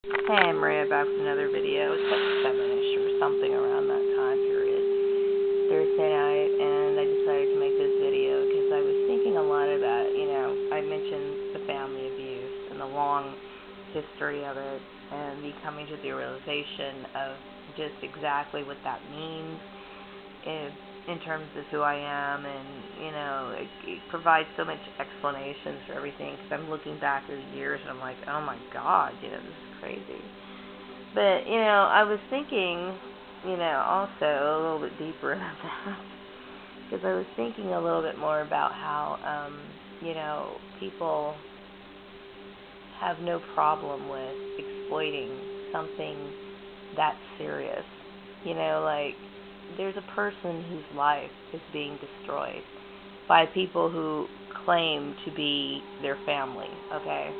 Hey, I'm Maria back with another video. It's like 7-ish or something around that time period. Thursday night, and I decided to make this video because I was thinking a lot about, I mentioned the family abuse and the long history of it, and me coming to the realization of just exactly what that means in terms of who I am, and, it provides so much explanations for everything because I'm looking back through the years and I'm like, oh my God, this is crazy. But, I was thinking, also a little bit deeper about that because I was thinking a little bit more about how, people have no problem with exploiting something that serious. Like, there's a person whose life is being destroyed by people who claim to be their family, okay?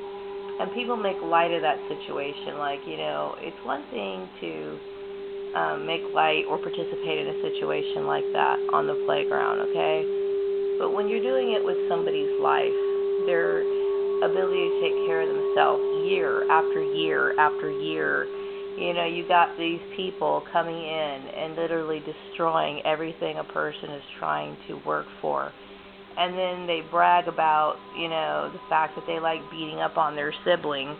And people make light of that situation. Like, it's one thing to make light or participate in a situation like that on the playground, okay? But when you're doing it with somebody's life, their ability to take care of themselves year after year after year, you got these people coming in and literally destroying everything a person is trying to work for. And then they brag about, the fact that they like beating up on their sibling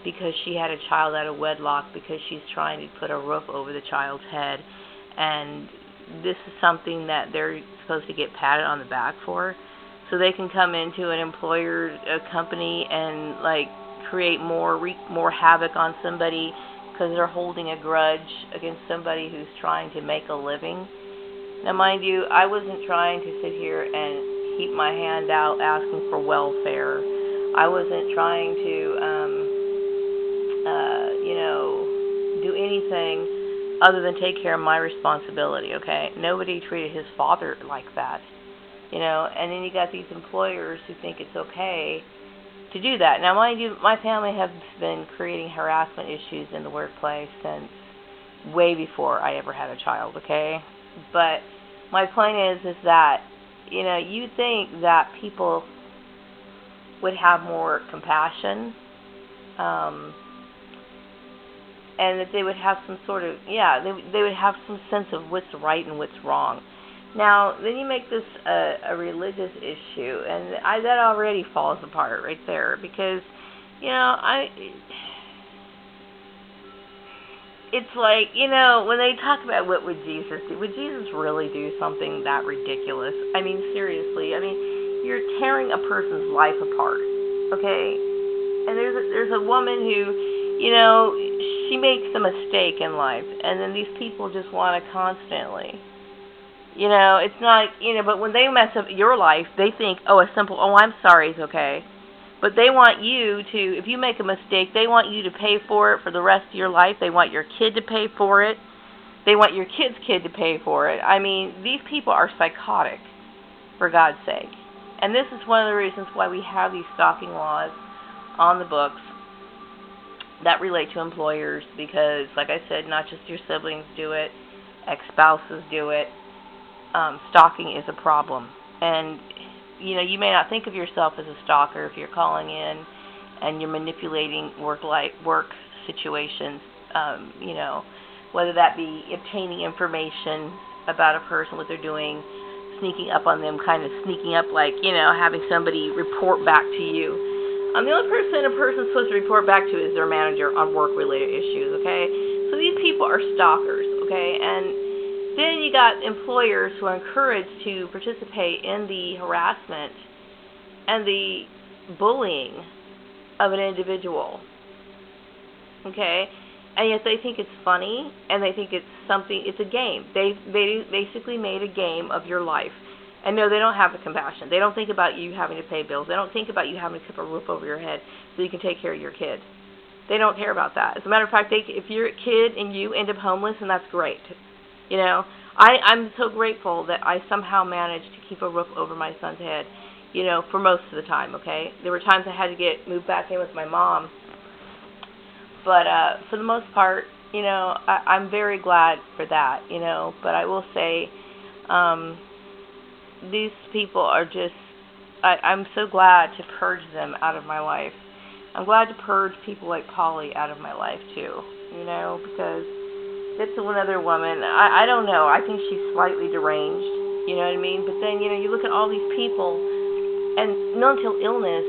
because she had a child out of wedlock because she's trying to put a roof over the child's head. And this is something that they're supposed to get patted on the back for. So they can come into an employer, a company, and like create more havoc on somebody because they're holding a grudge against somebody who's trying to make a living. Now, mind you, I wasn't trying to sit here and keep my hand out asking for welfare. I wasn't trying to, do anything other than take care of my responsibility, okay? Nobody treated his father like that, and then you got these employers who think it's okay to do that. Now, mind you, my family has been creating harassment issues in the workplace since way before I ever had a child, okay? But my point is that, you think that people would have more compassion, and that they would have some sort of, they would have some sense of what's right and what's wrong. Now, then you make this a religious issue, and that already falls apart right there because, it's like, when they talk about what would Jesus do, would Jesus really do something that ridiculous? I mean, seriously. I mean, you're tearing a person's life apart, okay? And there's a woman who, she makes a mistake in life, and then these people just want to constantly, it's not, but when they mess up your life, they think, oh, a simple, oh, I'm sorry, it's okay. But they want you to, if you make a mistake, they want you to pay for it for the rest of your life. They want your kid to pay for it. They want your kid's kid to pay for it. I mean, these people are psychotic, for God's sake. And this is one of the reasons why we have these stalking laws on the books that relate to employers because, like I said, not just your siblings do it, ex-spouses do it. Stalking is a problem. And you may not think of yourself as a stalker if you're calling in and you're manipulating work situations, whether that be obtaining information about a person, what they're doing, sneaking up on them, kind of sneaking up like, having somebody report back to you. The only person a person's supposed to report back to is their manager on work-related issues, okay? So these people are stalkers, okay? And then you got employers who are encouraged to participate in the harassment and the bullying of an individual, okay? And yet they think it's funny, and they think it's a game. They basically made a game of your life. And no, they don't have the compassion. They don't think about you having to pay bills. They don't think about you having to keep a roof over your head so you can take care of your kid. They don't care about that. As a matter of fact, if your kid and you end up homeless, and that's great. I'm so grateful that I somehow managed to keep a roof over my son's head, for most of the time, okay? There were times I had to get moved back in with my mom. But for the most part, I'm very glad for that, But I will say these people are just, I'm so glad to purge them out of my life I'm glad to purge people like Polly out of my life too, because it's another woman. I don't know. I think she's slightly deranged, you know what I mean? But then, you look at all these people, and mental illness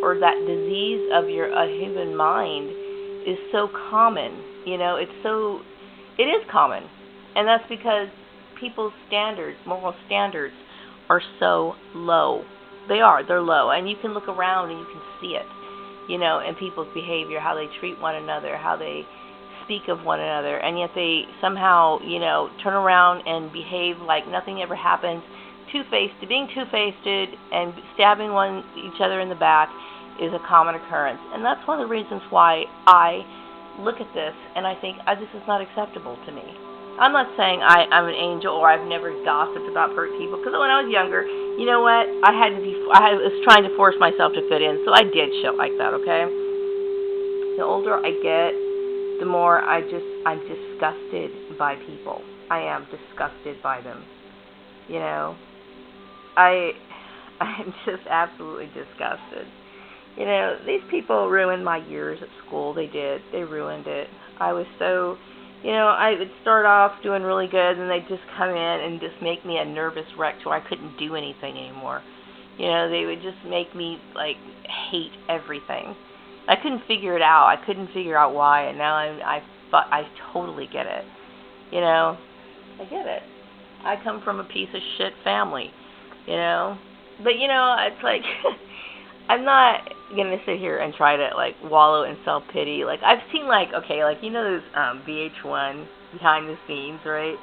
or that disease of your human mind is so common. It is common. And that's because people's standards, moral standards, are so low. They're low. And you can look around and you can see it, in people's behavior, how they treat one another, how they speak of one another, and yet they somehow, turn around and behave like nothing ever happened. Being two-faced and stabbing each other in the back is a common occurrence. And that's one of the reasons why I look at this and I think this is not acceptable to me. I'm not saying I'm an angel or I've never gossiped about hurt people, because when I was younger, you know what? I was trying to force myself to fit in, so I did shit like that, okay? The older I get, the more I'm disgusted by people. I am disgusted by them. I'm just absolutely disgusted. These people ruined my years at school. They did. They ruined it. I was so, I would start off doing really good, and they'd just come in and just make me a nervous wreck to where I couldn't do anything anymore. They would just make me, hate everything. I couldn't figure it out. I couldn't figure out why, and now I totally get it. I get it. I come from a piece of shit family, But, it's like... I'm not gonna sit here and try to wallow in self-pity. I've seen those VH1 behind the scenes, right,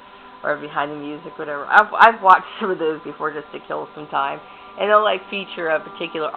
or behind the music, whatever. I've watched some of those before just to kill some time, and they'll feature a particular